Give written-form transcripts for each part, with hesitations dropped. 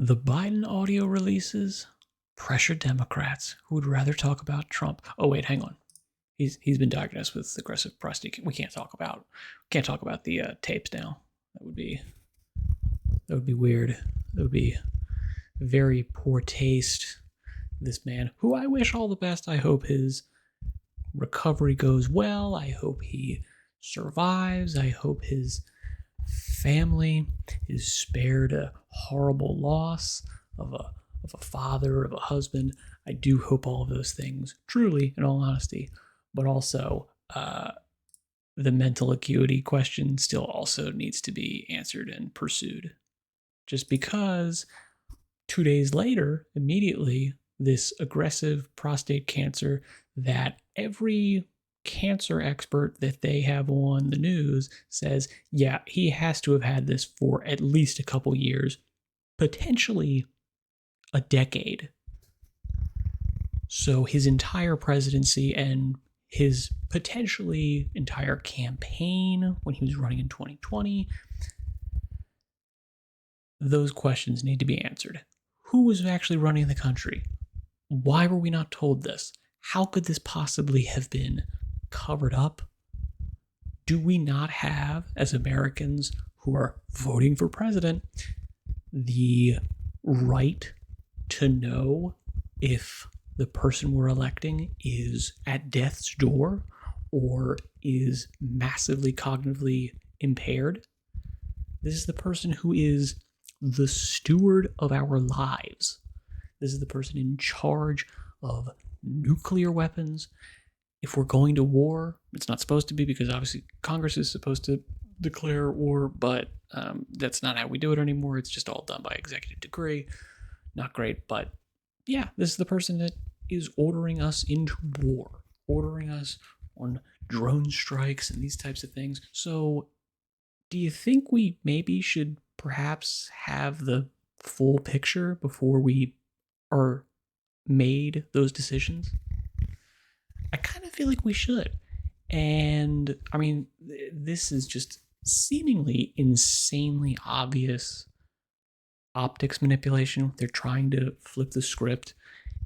The Biden audio releases pressure Democrats who would rather talk about Trump. Oh wait, hang on. He's been diagnosed with aggressive prostate. We can't talk about the tapes now. That would be weird. That would be very poor taste. This man, who I wish all the best. I hope his recovery goes well. I hope he survives. I hope his family is spared a horrible loss of a father, of a husband. I do hope all of those things, truly, in all honesty, but also the mental acuity question still also needs to be answered and pursued. Just because 2 days later, immediately, this aggressive prostate cancer that every cancer expert that they have on the news says, yeah, he has to have had this for at least a couple years, potentially a decade. So his entire presidency and his potentially entire campaign when he was running in 2020, those questions need to be answered. Who was actually running the country? Why were we not told this? How could this possibly have been covered up? Do we not have, as Americans who are voting for president, the right to know if the person we're electing is at death's door or is massively cognitively impaired? This is the person who is the steward of our lives. This is the person in charge of nuclear weapons. If we're going to war, it's not supposed to be because obviously Congress is supposed to declare war, but that's not how we do it anymore. It's just all done by executive decree. Not great, but yeah, this is the person that is ordering us into war, ordering us on drone strikes and these types of things. So, do you think we maybe should perhaps have the full picture before we are made those decisions? I kind of feel like we should. And I mean, this is just seemingly insanely obvious optics manipulation. They're trying to flip the script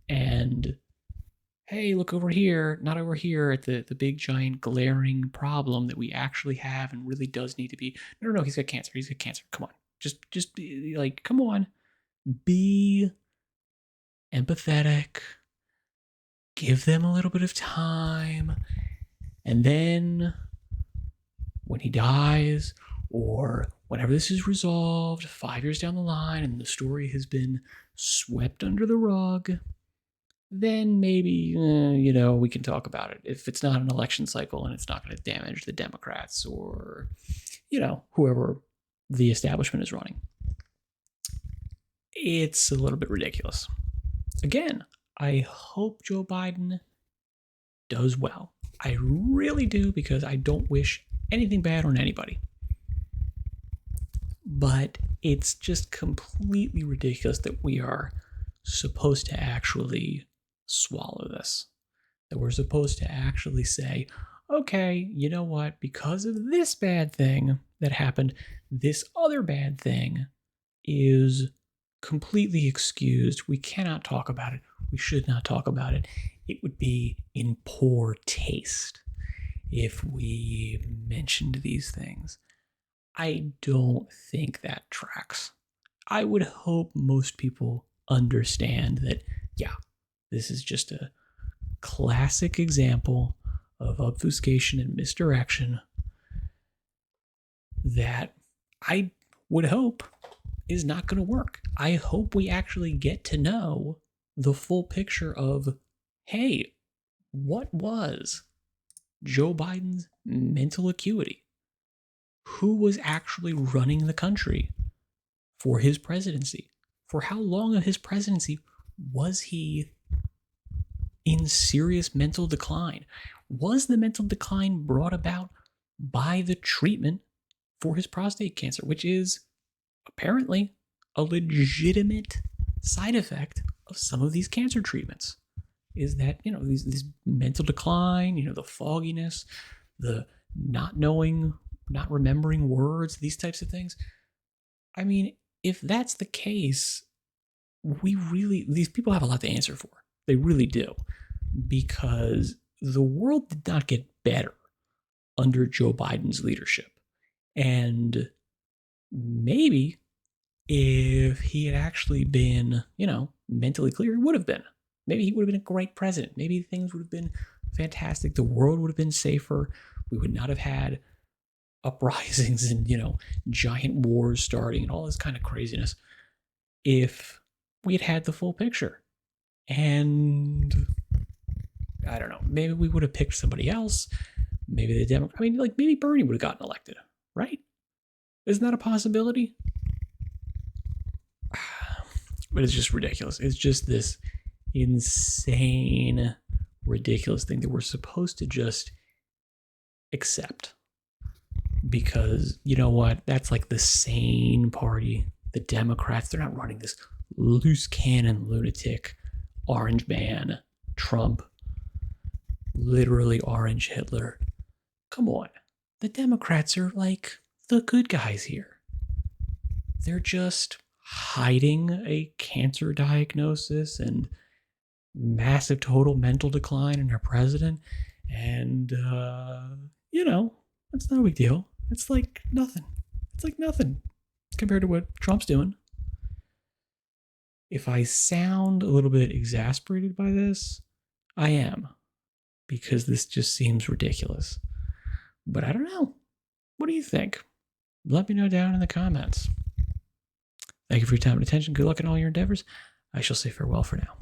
and, hey, look over here, not over here at the big giant glaring problem that we actually have and really does need to be. No, he's got cancer. He's got cancer. Come on. Just be like, come on. Be empathetic. Give them a little bit of time. And then when he dies, or whenever this is resolved 5 years down the line and the story has been swept under the rug, then maybe, we can talk about it. If it's not an election cycle and it's not going to damage the Democrats or, whoever the establishment is running. It's a little bit ridiculous. Again, I hope Joe Biden does well. I really do, because I don't wish anything bad on anybody. But it's just completely ridiculous that we are supposed to actually swallow this. That we're supposed to actually say, okay, you know what? Because of this bad thing that happened, this other bad thing is completely excused. We cannot talk about it. We should not talk about it. It would be in poor taste if we mentioned these things. I don't think that tracks. I would hope most people understand that, yeah, this is just a classic example of obfuscation and misdirection that I would hope is not going to work. I hope we actually get to know the full picture of, hey, what was Joe Biden's mental acuity? Who was actually running the country for his presidency? For how long of his presidency was he in serious mental decline? Was the mental decline brought about by the treatment for his prostate cancer, which is apparently a legitimate side effect of some of these cancer treatments? Is that, this mental decline, the fogginess, the not knowing, not remembering words, these types of things. I mean, if that's the case, these people have a lot to answer for. They really do. Because the world did not get better under Joe Biden's leadership. And maybe if he had actually been, mentally clear, he would have been. Maybe he would have been a great president. Maybe things would have been fantastic. The world would have been safer. We would not have had uprisings and, giant wars starting and all this kind of craziness if we had had the full picture. And I don't know, maybe we would have picked somebody else. Maybe the Democrat, maybe Bernie would have gotten elected, right? Isn't that a possibility? But it's just ridiculous. It's just this insane, ridiculous thing that we're supposed to just accept. Because you know what? That's like the sane party, the Democrats. They're not running this loose cannon lunatic, orange man, Trump, literally orange Hitler. Come on. The Democrats are like the good guys here. They're just hiding a cancer diagnosis and massive total mental decline in our president. And, it's no big deal. It's like nothing. It's like nothing compared to what Trump's doing. If I sound a little bit exasperated by this, I am. Because this just seems ridiculous. But I don't know. What do you think? Let me know down in the comments. Thank you for your time and attention. Good luck in all your endeavors. I shall say farewell for now.